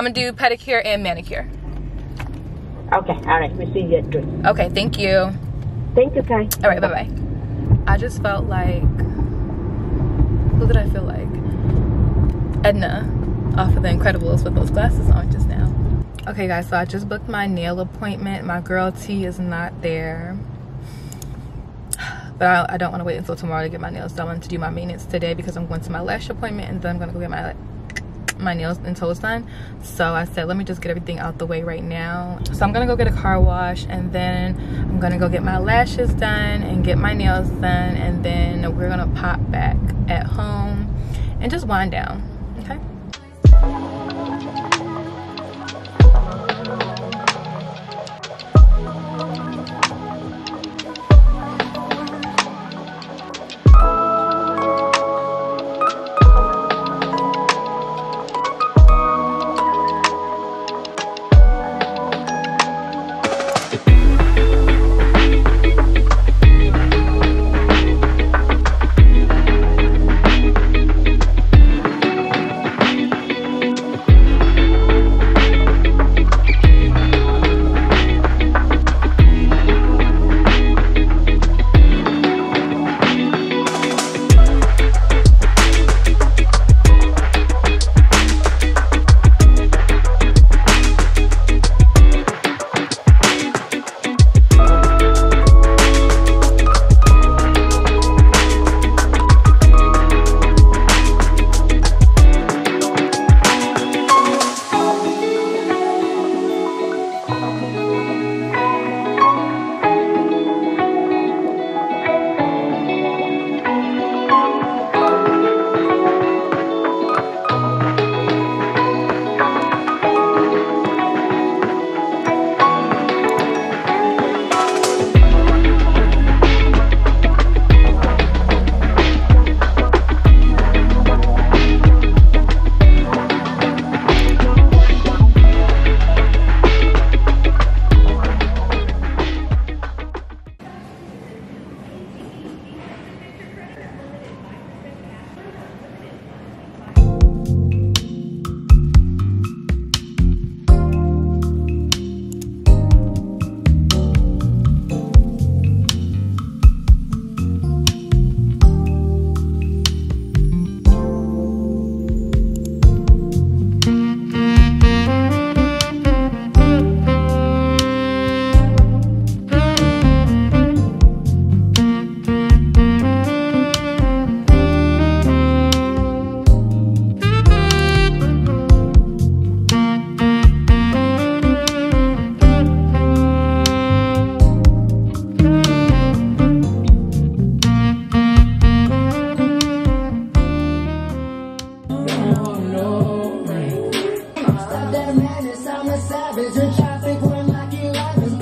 I'm gonna do pedicure and manicure. Okay, all right. We'll see you at 3. Okay, thank you. Thank you, Kai. All right, bye-bye. I just felt like, who did I feel like? Edna off of The Incredibles with those glasses on just now. Okay guys, so I just booked my nail appointment. My girl T is not there. But I don't want to wait until tomorrow to get my nails done. I want to do my maintenance today because I'm going to my lash appointment and then I'm going to go get my nails and toes done. So I said, let me just get everything out the way right now. So I'm gonna go get a car wash and then I'm gonna go get my lashes done and get my nails done, and then we're gonna pop back at home and just wind down. Okay.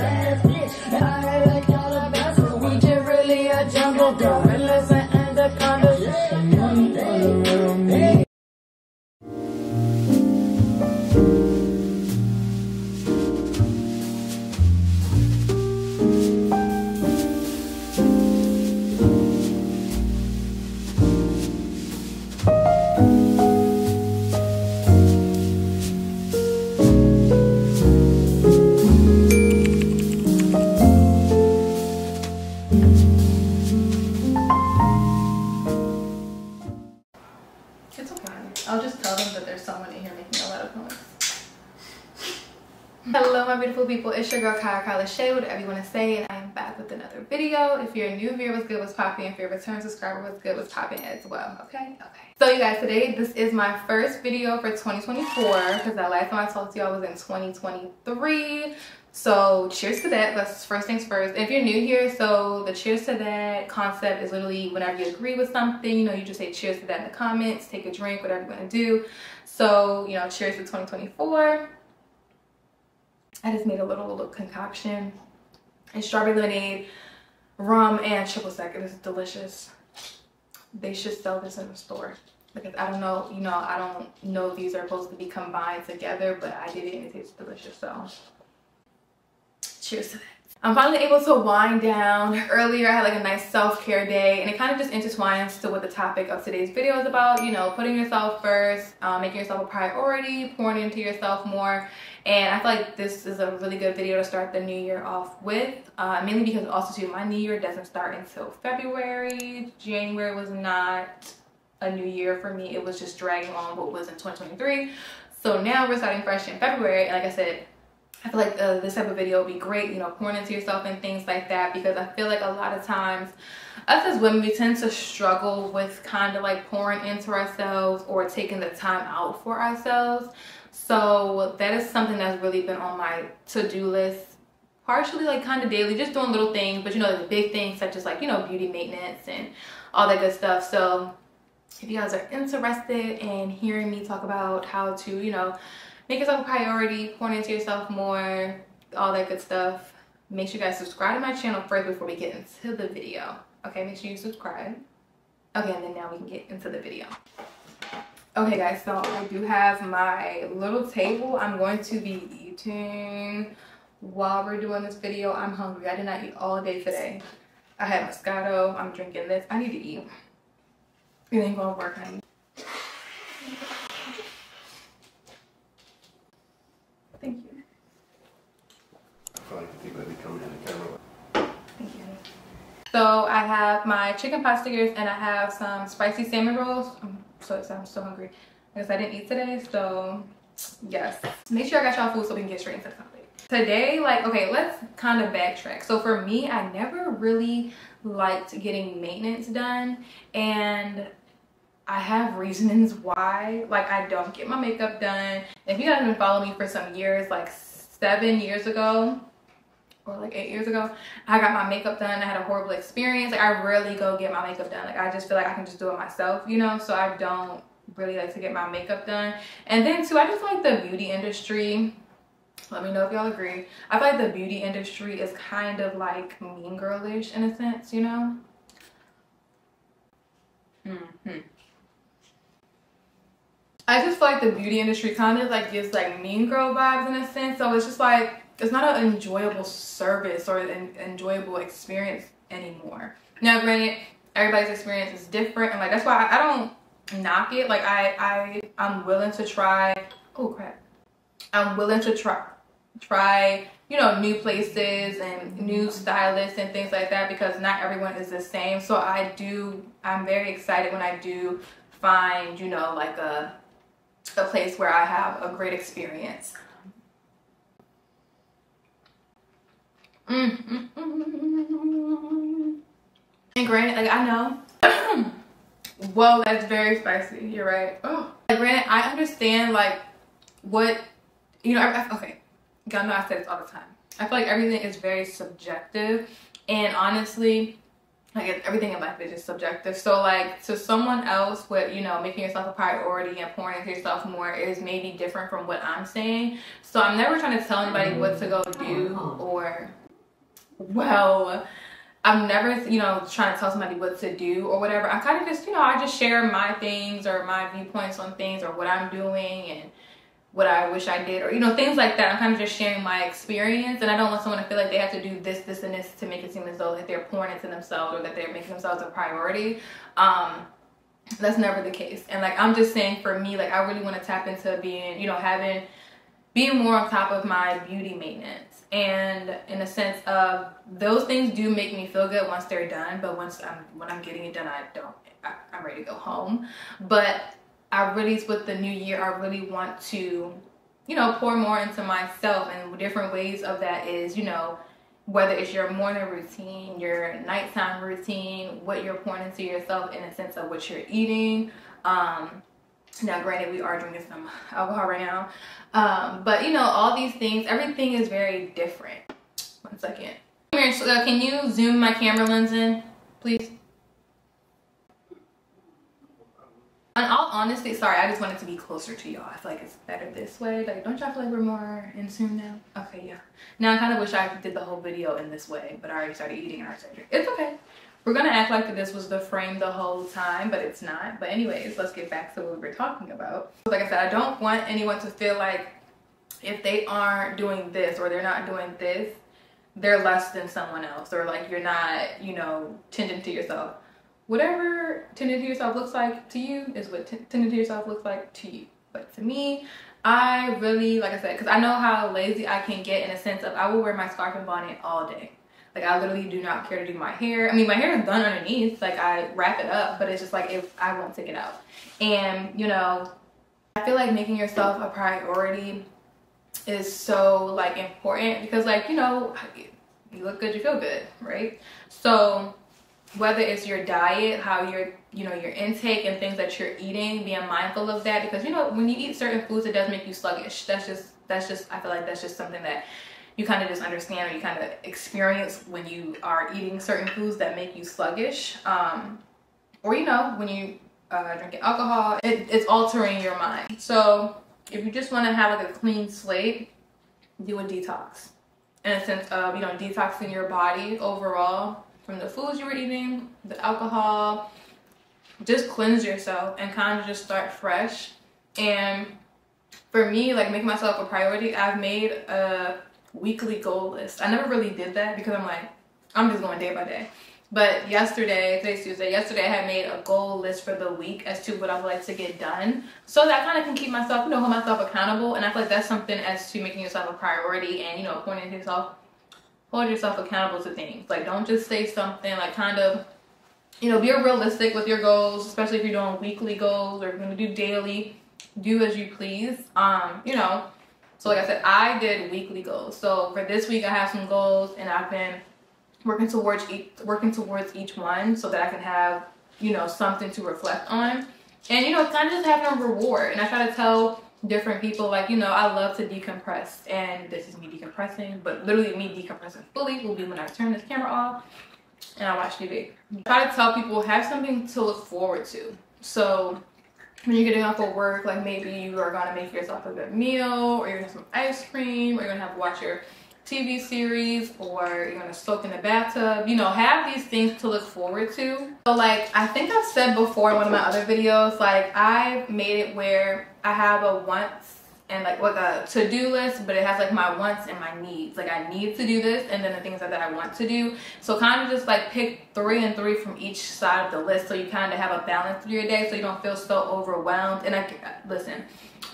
ass bitch. And I like Calabasas. We just really a jungle girl. Endless and anaconda. It's okay. I'll just tell them that there's someone in here making a lot of noise. Hello my beautiful people, it's your girl Kyla Shay, whatever you want to say, and I am back with another video. If you're a new viewer, what's good, what's popping? If you're a return subscriber, what's good, what's popping as well, okay? So you guys, today this is my first video for 2024 because that last time I talked to y'all was in 2023. So cheers to that. That's first things first. And if you're new here, so the cheers to that concept is literally whenever you agree with something, you know, you just say cheers to that in the comments, take a drink, whatever you want to do. So, you know, cheers to 2024. I just made a little concoction and strawberry lemonade, rum, and triple sec. It is delicious. They should sell this in the store because I don't know, you know, I don't know if these are supposed to be combined together, but I did it and it tastes delicious. So cheers to that. I'm finally able to wind down. Earlier I had like a nice self-care day, and it kind of just intertwines to what the topic of today's video is about, you know, putting yourself first, making yourself a priority, pouring into yourself more. And I feel like this is a really good video to start the new year off with, mainly because also too, my new year doesn't start until February. January was not a new year for me. It was just dragging on what was in 2023. So now we're starting fresh in February, and like I said, I feel like this type of video would be great, you know, pouring into yourself and things like that, because I feel like a lot of times us as women, we tend to struggle with kind of like pouring into ourselves or taking the time out for ourselves. So that is something that's really been on my to-do list, partially like kind of daily, just doing little things, but you know, the big things such as like, you know, beauty maintenance and all that good stuff. So if you guys are interested in hearing me talk about how to, you know, make yourself a priority, pour into yourself more, all that good stuff, make sure you guys subscribe to my channel first before we get into the video. Okay, make sure you subscribe. Okay, and then now we can get into the video. Okay guys, so I do have my little table I'm going to be eating while we're doing this video. I'm hungry. I did not eat all day today. I had Moscato. I'm drinking this. I need to eat. It ain't gonna work, honey. Thank you. I feel like the people that be coming in the camera. Thank you. So I have my chicken pot stickers and I have some spicy salmon rolls. I'm so hungry. I guess I didn't eat today, so yes. Make sure I got y'all food so we can get straight into the topic. Today, like, okay, let's kind of backtrack. So for me, I never really liked getting maintenance done, and I have reasons why. Like, I don't get my makeup done. If you guys have been following me for some years, like 7 years ago or like 8 years ago, I got my makeup done. I had a horrible experience. Like, I rarely go get my makeup done. Like, I just feel like I can just do it myself, you know? So I don't really like to get my makeup done. And then too, I just like the beauty industry. Let me know if y'all agree. I feel like the beauty industry is kind of like mean girlish in a sense, you know? I just feel like the beauty industry kind of like gives like mean girl vibes in a sense. So it's just like, it's not an enjoyable service or an enjoyable experience anymore. Now granted, everybody's experience is different, and like that's why I don't knock it. Like I'm willing to try, oh crap. I'm willing to try, you know, new places and new stylists and things like that, because not everyone is the same. So I'm very excited when I do find, you know, like a place where I have a great experience. And granted, like I know, well, that's very spicy. You're right. Oh, like, granted, I understand like what, you know, okay, y'all know I say this all the time. I feel like everything is very subjective, and honestly, like everything in life is just subjective. So like to someone else, what, you know, making yourself a priority and pouring into yourself more is maybe different from what I'm saying. So I'm never trying to tell anybody what to go do or well, I'm never, you know, trying to tell somebody what to do or whatever. I kind of just, you know, I just share my things or my viewpoints on things or what I'm doing and what I wish I did, or, you know, things like that. I'm kind of just sharing my experience, and I don't want someone to feel like they have to do this, this, and this to make it seem as though that they're pouring into themselves or that they're making themselves a priority. That's never the case. And like, I'm just saying, for me, like, I really want to tap into being, you know, being more on top of my beauty maintenance. And in a sense of, those things do make me feel good once they're done, but when I'm getting it done, I'm ready to go home. But I really, with the new year, I really want to, you know, pour more into myself, and different ways of that is, you know, whether it's your morning routine, your nighttime routine, what you're pouring into yourself in a sense of what you're eating. Now, granted, we are drinking some alcohol right now, but you know, all these things, everything is very different. 1 second. Can you zoom my camera lens in, please? In all honesty, sorry, I just wanted to be closer to y'all. I feel like it's better this way. Like, don't y'all feel like we're more in tune now? Okay, yeah. Now, I kind of wish I did the whole video in this way, but I already started eating in our surgery. It's okay. We're gonna act like that this was the frame the whole time, but it's not. But anyways, let's get back to what we were talking about. Like I said, I don't want anyone to feel like if they aren't doing this or they're not doing this, they're less than someone else, or like you're not, you know, tending to yourself. Whatever tending to yourself looks like to you is what tending to yourself looks like to you. But to me, I really, like I said, because I know how lazy I can get in a sense of, I will wear my scarf and bonnet all day. Like, I literally do not care to do my hair. I mean, my hair is done underneath. Like, I wrap it up, but it's just like, if I won't take it out. And, you know, I feel like making yourself a priority is so, like, important because, like, you know, you look good, you feel good, right? So whether it's your diet, how your, you know, your intake and things that you're eating, being mindful of that, because, you know, when you eat certain foods, it does make you sluggish. That's just, I feel like that's just something that you kind of just understand, or you kind of experience when you are eating certain foods that make you sluggish. Or, you know, when you drinking alcohol, it's altering your mind. So if you just want to have like a clean slate, do a detox in a sense of, you know, detoxing your body overall from the foods you were eating, the alcohol. Just cleanse yourself and kind of just start fresh. And for me, like, making myself a priority, I've made a weekly goal list. I never really did that because I'm like, I'm just going day by day. But yesterday, today's Tuesday, yesterday I had made a goal list for the week as to what I would like to get done. So that kind of can keep myself, you know, hold myself accountable. And I feel like that's something as to making yourself a priority and, you know, pointing to yourself, hold yourself accountable to things. Like, don't just say something, like, kind of, you know, be realistic with your goals, especially if you're doing weekly goals or if you're going to do daily. Do as you please. You know, so like I said, I did weekly goals. So for this week, I have some goals, and I've been working towards each one so that I can have, you know, something to reflect on. And, you know, kind of just having a reward. And I try to tell different people, like, you know, I love to decompress. And this is me decompressing, but literally me decompressing fully will be when I turn this camera off and I watch TV. I try to tell people, have something to look forward to. So when you're getting off of work, like, maybe you are gonna make yourself a good meal, or you're gonna have some ice cream, or you're gonna have to watch your TV series, or you're gonna soak in the bathtub. You know, have these things to look forward to. So, like, I think I've said before in one of my other videos, like, I've made it where I have a wants and like a to-do list, but it has like my wants and my needs. Like, I need to do this, and then the things that I want to do. So kind of just like pick 3 and 3 from each side of the list, so you kind of have a balance through your day, so you don't feel so overwhelmed. And listen,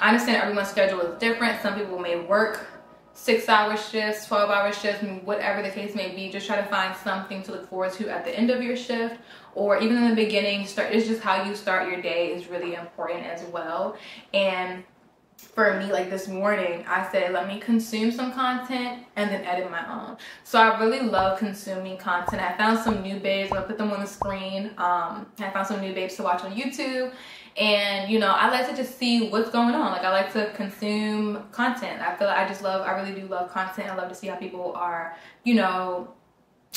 I understand everyone's schedule is different. Some people may work 6-hour shifts, 12-hour shifts, whatever the case may be. Just try to find something to look forward to at the end of your shift, or even in the beginning. It's just how you start your day is really important as well. And for me, like this morning, I said, let me consume some content and then edit my own. So I really love consuming content. I found some new babes. I'm gonna put them on the screen. I found some new babes to watch on YouTube. And, you know, I like to just see what's going on. Like, I like to consume content. I feel like I really do love content. I love to see how people are, you know,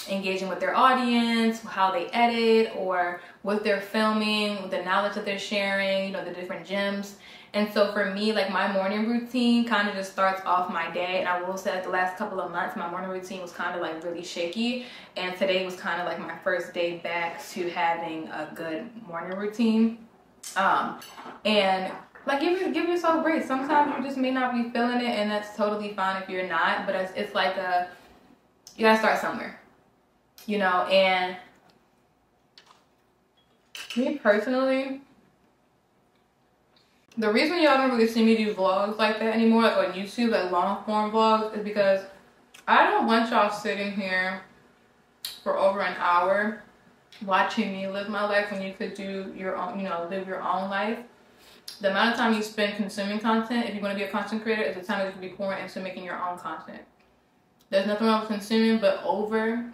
engaging with their audience, how they edit, or what they're filming, the knowledge that they're sharing, you know, the different gems. And so for me, like my morning routine kind of just starts off my day. And I will say like the last couple of months, my morning routine was kind of like really shaky. And today was kind of like my first day back to having a good morning routine. And like give yourself grace. Sometimes you just may not be feeling it, and that's totally fine if you're not. But it's like you gotta start somewhere, you know. And me personally, the reason y'all don't really see me do vlogs like that anymore, like on YouTube, like long form vlogs, is because I don't want y'all sitting here for over an hour watching me live my life when you could do your own, you know, live your own life. The amount of time you spend consuming content, if you're going to be a content creator, is the time that you can be pouring into making your own content. There's nothing wrong with consuming, but over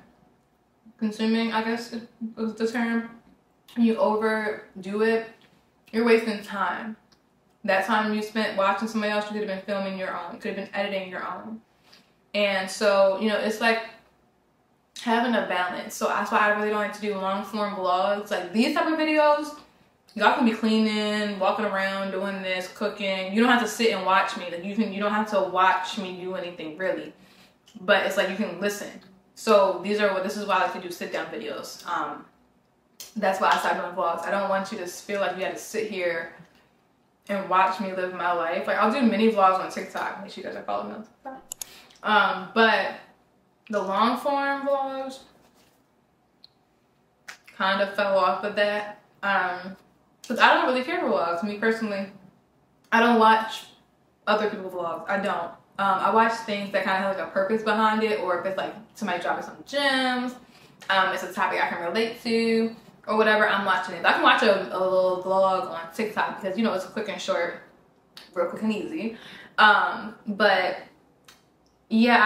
consuming, I guess is the term. When you overdo it, you're wasting time. That time you spent watching somebody else, you could have been filming your own. You could have been editing your own. And so, you know, it's like having a balance. So that's why I really don't like to do long form vlogs. Like these type of videos, y'all can be cleaning, walking around, doing this, cooking. You don't have to sit and watch me. Like you don't have to watch me do anything really. But it's like you can listen. So this is why I like to do sit down videos. That's why I started doing vlogs. I don't want you to feel like you have to sit here and watch me live my life. Like I'll do mini vlogs on TikTok. Make sure you guys are following me on TikTok. But the long form vlogs kind of fell off of that. Because I don't really care for vlogs. Me personally, I don't watch other people's vlogs. I don't. I watch things that kind of have like a purpose behind it, or if it's like somebody dropping some gems, it's a topic I can relate to, or whatever, I'm watching it. I can watch a little vlog on TikTok because, you know, it's quick and short, real quick and easy. But yeah,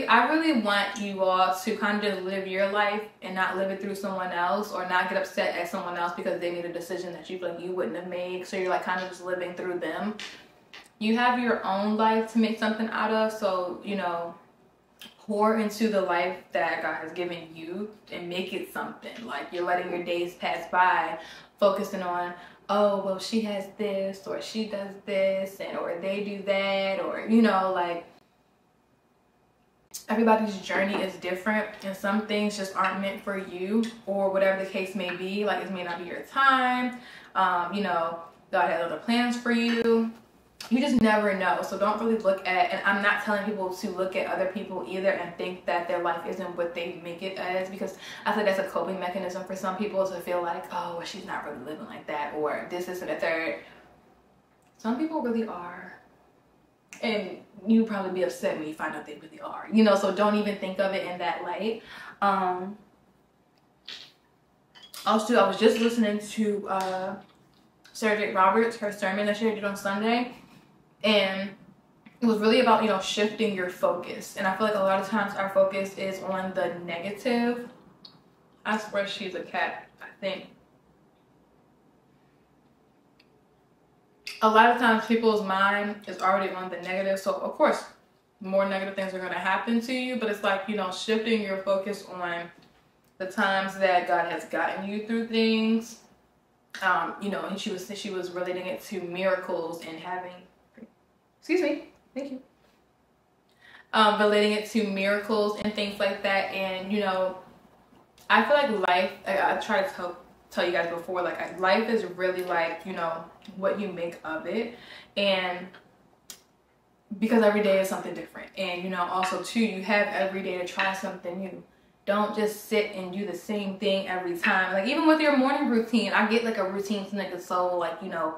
I really want you all to kind of just live your life and not live it through someone else, or not get upset at someone else because they made a decision that you feel like you wouldn't have made. So you're like kind of just living through them. You have your own life to make something out of. So, you know, pour into the life that God has given you and make it something. Like you're letting your days pass by focusing on, oh, well, she has this, or she does this, and or they do that, or, you know, like everybody's journey is different, and some things just aren't meant for you, or whatever the case may be. Like it may not be your time. You know, God has other plans for you. You just never know. So don't really look at, and I'm not telling people to look at other people either and think that their life isn't what they make it as, because I think that's a coping mechanism for some people to feel like, oh, well, she's not really living like that, or this, and the third. Some people really are. And you'll probably be upset when you find out they really are. You know, so don't even think of it in that light. Also, I was just listening to Sarah Jakes Roberts, her sermon that she did on Sunday. And it was really about, you know, shifting your focus. And I feel like a lot of times our focus is on the negative. I swear she's a cat, I think. A lot of times people's mind is already on the negative. So, of course, more negative things are going to happen to you. But it's like, you know, shifting your focus on the times that God has gotten you through things. You know, and she was relating it to miracles and having, excuse me, thank you. Relating it to miracles and things like that. And, you know, I feel like life, I try to tell you guys before, like life is really like, you know, what you make of it. And because every day is something different. And, you know, also too, you have every day to try something new. Don't just sit and do the same thing every time. Like even with your morning routine, I get like a routine to make it so like, you know,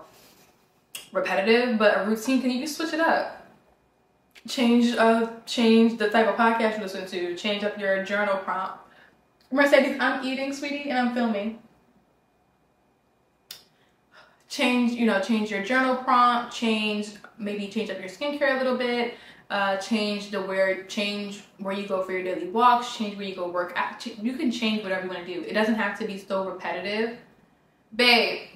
repetitive, but a routine, can you switch it up? Change the type of podcast you listen to, change up your journal prompt. Mercedes, I'm eating, sweetie, and I'm filming. Change your journal prompt, maybe change up your skincare a little bit. Change where you go for your daily walks, change where you go work out. You can change whatever you want to do. It doesn't have to be so repetitive. Babe,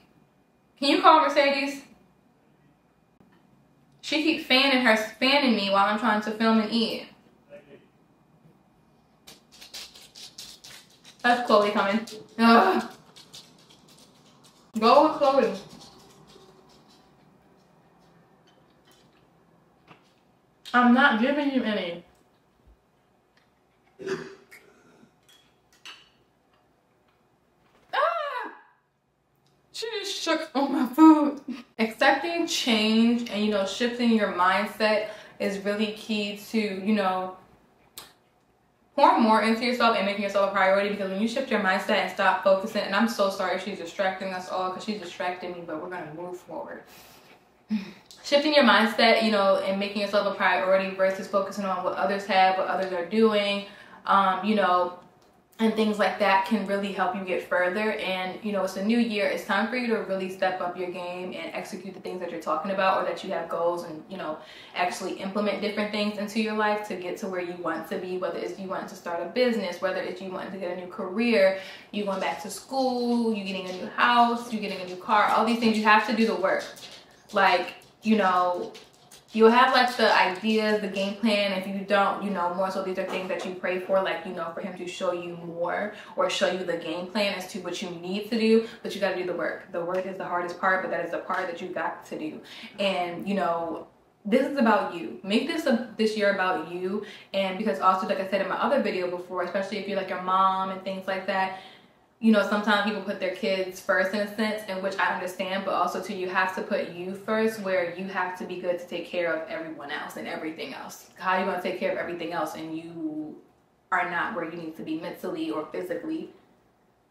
can you call Mercedes? She keeps fanning me while I'm trying to film and eat. That's Chloe coming. Ugh. Go with Chloe. I'm not giving you any. Ah! She just shook on my food. Accepting change and, you know, shifting your mindset is really key to, you know, pour more into yourself and making yourself a priority, because when you shift your mindset and stop focusing, and I'm so sorry she's distracting us all because she's distracting me, but we're going to move forward. Shifting your mindset, you know, and making yourself a priority versus focusing on what others have, what others are doing, you know, and things like that can really help you get further. And, you know, it's a new year. It's time for you to really step up your game and execute the things that you're talking about, or that you have goals, and, you know, actually implement different things into your life to get to where you want to be, whether it's you want to start a business, whether it's you want to get a new career, you going back to school, you getting a new house, you getting a new car, all these things. You have to do the work. Like, you know, you'll have like the ideas, the game plan. If you don't, you know, more so these are things that you pray for, like, you know, for him to show you more or show you the game plan as to what you need to do, but you got to do the work. The work is the hardest part, but that is the part that you got to do. And, you know, this is about you. Make this year about you. And because also, like I said in my other video before, especially if you're like your mom and things like that, you know, sometimes people put their kids first in a sense, in which I understand, but also too, you have to put you first, where you have to be good to take care of everyone else and everything else. How are you going to take care of everything else and you are not where you need to be mentally or physically?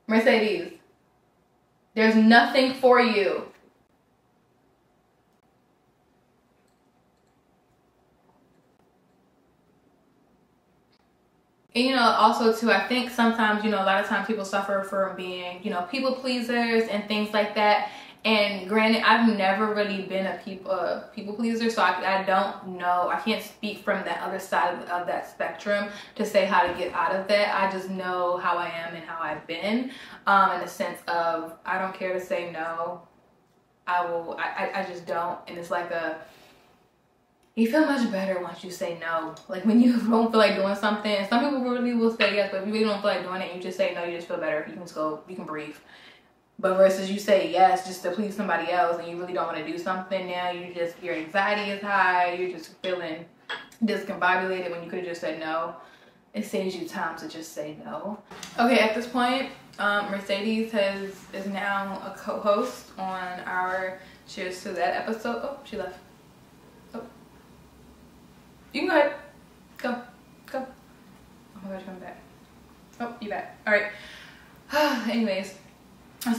Mercedes, there's nothing for you. And, you know, also too, I think sometimes, you know, a lot of times people suffer from being, you know, people pleasers and things like that. And granted, I've never really been a people pleaser, so I don't know. I can't speak from that other side of that spectrum to say how to get out of that. I just know how I am and how I've been, in the sense of I don't care to say no. I just don't. And it's like you feel much better once you say no. Like when you don't feel like doing something, and some people really will say yes, but if you really don't feel like doing it, you just say no, you just feel better. You can just go, you can breathe. But versus you say yes just to please somebody else, and you really don't want to do something now, your anxiety is high, you're just feeling discombobulated when you could have just said no. It saves you time to just say no. Okay, at this point, Mercedes is now a co-host on our Cheers to That episode. Oh, she left. You can go ahead. Go. Oh my gosh, come back. Oh, you back. All right. Anyways,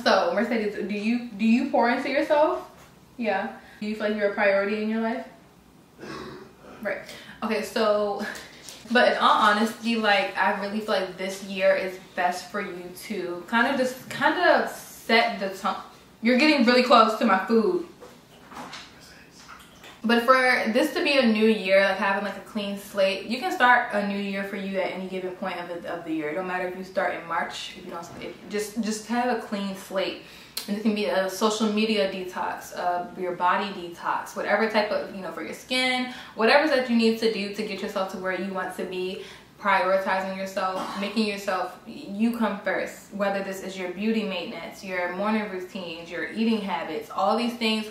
so Mercedes, do you pour into yourself? Yeah. Do you feel like you're a priority in your life? Right. Okay, so, but in all honesty, like, I really feel like this year is best for you to kind of set the tone. You're getting really close to my food. But for this to be a new year, like having like a clean slate, you can start a new year for you at any given point of the year. It don't matter if you start in March, if you don't, just have a clean slate. And it can be a social media detox, your body detox, whatever type of, you know, for your skin, whatever that you need to do to get yourself to where you want to be. Prioritizing yourself, making yourself, you come first, whether this is your beauty maintenance, your morning routines, your eating habits, all these things.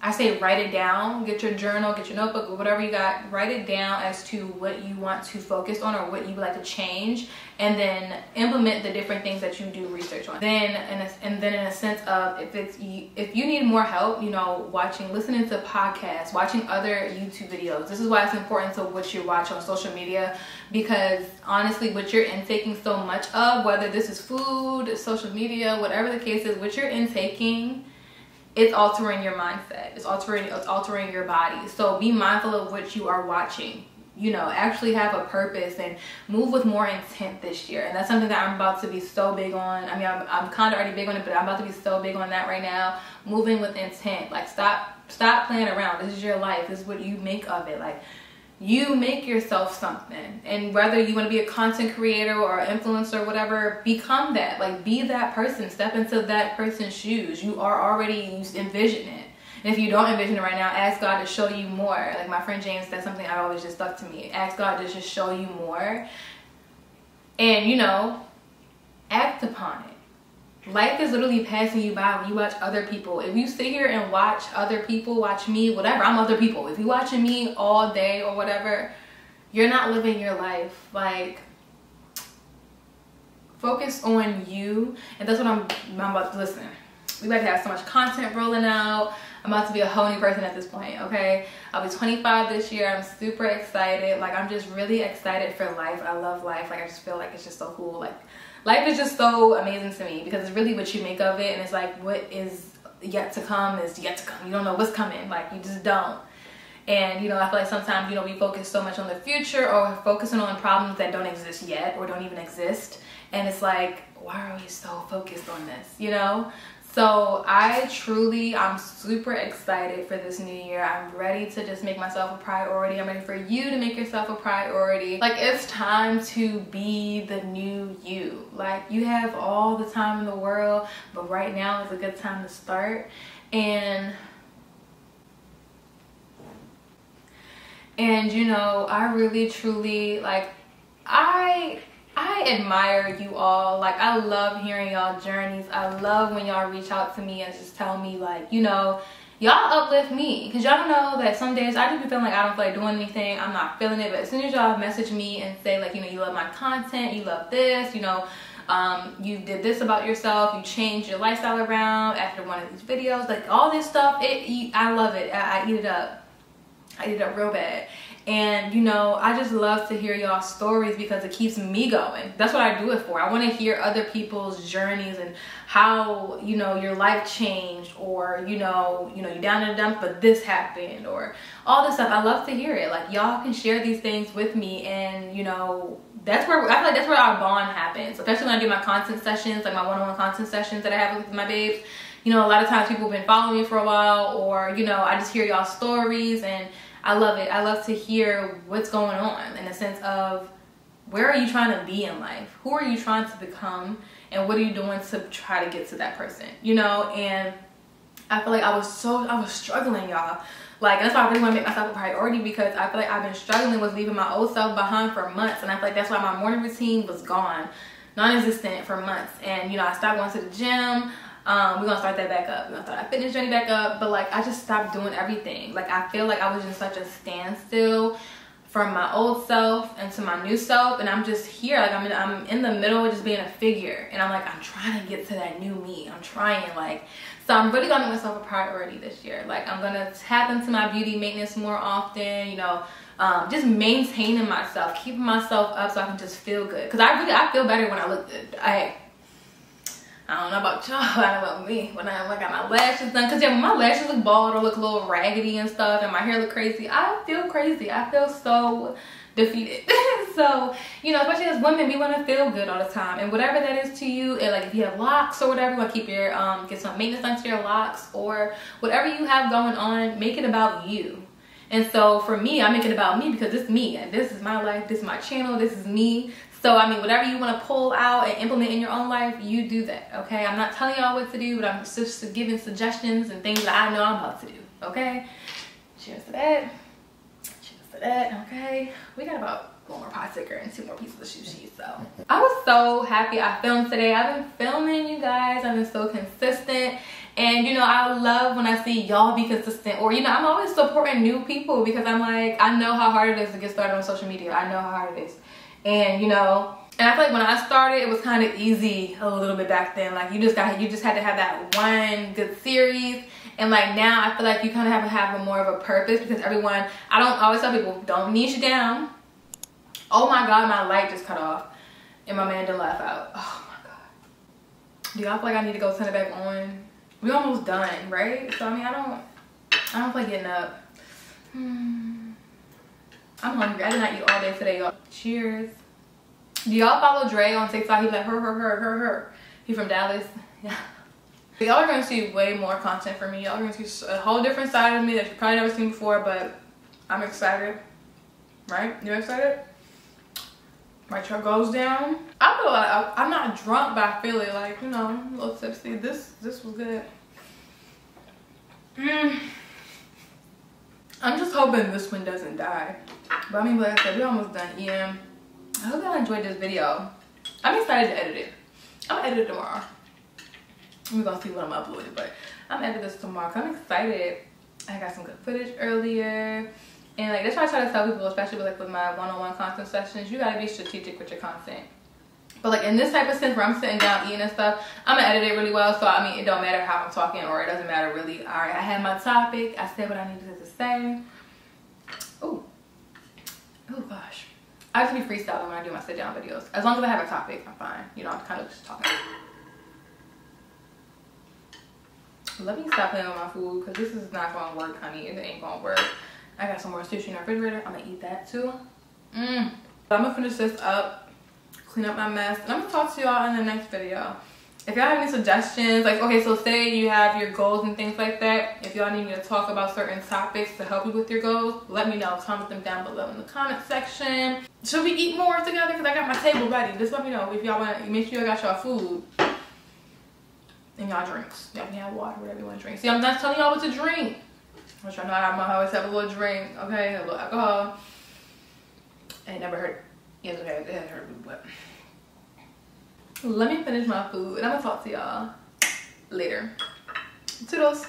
I say write it down, get your journal, get your notebook, whatever you got, write it down as to what you want to focus on or what you would like to change, and then implement the different things that you do research on. Then in a sense of if you need more help, you know, listening to podcasts, watching other YouTube videos. This is why it's important to what you watch on social media, because honestly, what you're intaking so much of, whether this is food, social media, whatever the case is, what you're intaking, it's altering your mindset. It's altering your body. So be mindful of what you are watching. You know, actually have a purpose and move with more intent this year. And that's something that I'm about to be so big on. I mean, I'm kind of already big on it, but I'm about to be so big on that right now. Moving with intent. Like stop playing around. This is your life. This is what you make of it. Like, you make yourself something, and whether you want to be a content creator or influencer or whatever, become that. Like, be that person. Step into that person's shoes. You envision it. And if you don't envision it right now, ask God to show you more. Like my friend James, that's something I always just stuck to me. Ask God to just show you more, and, you know, act upon it. life is literally passing you by when you watch other people. If you sit here and watch other people, watch me, whatever, I'm other people. If you're watching me all day or whatever, you're not living your life. Like, focus on you. And that's what I'm about to listen. We about to have so much content rolling out. I'm about to be a whole new person at this point, okay? I'll be 25 this year. I'm super excited. Like, I'm just really excited for life. I love life. Like, I just feel like it's just so cool. Like, life is just so amazing to me because it's really what you make of it. And it's like, what is yet to come is yet to come. You don't know what's coming. Like, you just don't. And, you know, I feel like sometimes, you know, we focus so much on the future or focusing on problems that don't exist yet or don't even exist. And it's like, why are we so focused on this, you know? So I'm super excited for this new year. I'm ready to just make myself a priority. I'm ready for you to make yourself a priority. Like, it's time to be the new you. Like, you have all the time in the world, but right now is a good time to start. And you know, I really truly, like, I admire you all. Like, I love hearing y'all journeys. I love when y'all reach out to me and just tell me, like, you know, y'all uplift me. Because y'all know that some days I do be feeling like I don't feel like doing anything. I'm not feeling it. But as soon as y'all message me and say, like, you know, you love my content, you love this, you know, you did this about yourself, you changed your lifestyle around after one of these videos, like, all this stuff, I love it. I eat it up. I eat it up real bad. And, you know, I just love to hear y'all stories because it keeps me going. That's what I do it for. I want to hear other people's journeys and how, you know, your life changed, or, you know, you're down in the dumps, but this happened, or all this stuff. I love to hear it. Like, y'all can share these things with me, and, you know, that's where, I feel like that's where our bond happens. Especially when I do my content sessions, like my one-on-one content sessions that I have with my babes. You know, a lot of times people have been following me for a while, or, you know, I just hear y'all stories, and I love it. I love to hear what's going on in the sense of, where are you trying to be in life? Who are you trying to become? And what are you doing to try to get to that person? You know, and I feel like I was struggling, y'all. Like, that's why I really want to make myself a priority, because I feel like I've been struggling with leaving my old self behind for months. And I feel like that's why my morning routine was gone, non-existent for months. And, you know, I stopped going to the gym. We're gonna start that back up. We're gonna start our fitness journey back up. But, like, I just stopped doing everything. Like, I feel like I was in such a standstill from my old self into my new self, and I'm just here. Like, I'm in the middle of just being a figure, and I'm like, I'm trying to get to that new me. I'm trying, like, so I'm really gonna make myself a priority this year. Like, I'm gonna tap into my beauty maintenance more often, you know, just maintaining myself, keeping myself up so I can just feel good. Because I feel better when I look good. I don't know about y'all, I don't know about me. When I got my lashes done, because, yeah, when my lashes look bald or look a little raggedy and stuff, and my hair look crazy, I feel crazy. I feel so defeated. So, you know, especially as women, we want to feel good all the time. And whatever that is to you, and, like, if you have locks or whatever, you want to keep your, get some maintenance done to your locks, or whatever you have going on, make it about you. And so for me, I make it about me because it's me. And this is my life. This is my channel. This is me. So, I mean, whatever you want to pull out and implement in your own life, you do that, okay? I'm not telling y'all what to do, but I'm just giving suggestions and things that I know I'm about to do, okay? Cheers to that. Cheers to that, okay? We got about one more pot sticker and 2 more pieces of sushi, so. I was so happy I filmed today. I've been filming, you guys. I've been so consistent. And, you know, I love when I see y'all be consistent. Or, you know, I'm always supporting new people because I'm like, I know how hard it is to get started on social media. I know how hard it is. And, you know, and I feel like when I started, it was kind of easy a little bit back then. Like, you just had to have that one good series. And, like, now I feel like you kind of have to have a more of a purpose, because everyone, I always tell people, don't niche down. Oh my God, my light just cut off. And my man didn't laugh out. Oh my God. Do y'all feel like I need to go turn it back on? We almost done, right? So, I mean, I don't feel like getting up. I'm hungry. I did not eat all day today, y'all. Cheers. Do y'all follow Dre on TikTok? He's like, her. He from Dallas. Yeah. Y'all are gonna see way more content from me. Y'all are gonna see a whole different side of me that you've probably never seen before, but I'm excited. Right? You excited? My truck goes down. I feel like I'm not drunk, but I feel it, like, you know, a little tipsy. This was good. I'm just hoping this one doesn't die. But I mean, like I said, we almost done eating. I hope y'all enjoyed this video. I'm excited to edit it. I'm gonna edit it tomorrow. We're gonna see what I'm uploading, but I'm editing this tomorrow. I'm excited. I got some good footage earlier, and like that's why I try to tell people, especially with my one-on-one content sessions, you gotta be strategic with your content. But like in this type of sense where I'm sitting down eating and stuff, I'm gonna edit it really well. So I mean, it don't matter how I'm talking, or it doesn't matter really. All right, I had my topic. I said what I needed to say. Oh gosh. I just be freestyling when I do my sit down videos. As long as I have a topic, I'm fine. You know, I'm kind of just talking. Let me stop playing with my food because this is not gonna work, honey. It ain't gonna work. I got some more sushi in the refrigerator. I'm gonna eat that too. I'm gonna finish this up, clean up my mess, and I'm gonna talk to y'all in the next video. If y'all have any suggestions, like, okay, so say you have your goals and things like that. If y'all need me to talk about certain topics to help you with your goals, let me know. Comment them down below in the comment section. Should we eat more together? Because I got my table ready. Just let me know if y'all want to. Make sure y'all got y'all food and y'all drinks. Y'all can have water, whatever you want to drink. See, I'm not telling y'all what to drink. Which I know I always have a little drink, okay? A little alcohol. It never hurt. Yes, okay, it has hurt, but... Let me finish my food and I'm gonna talk to y'all later. Toodles.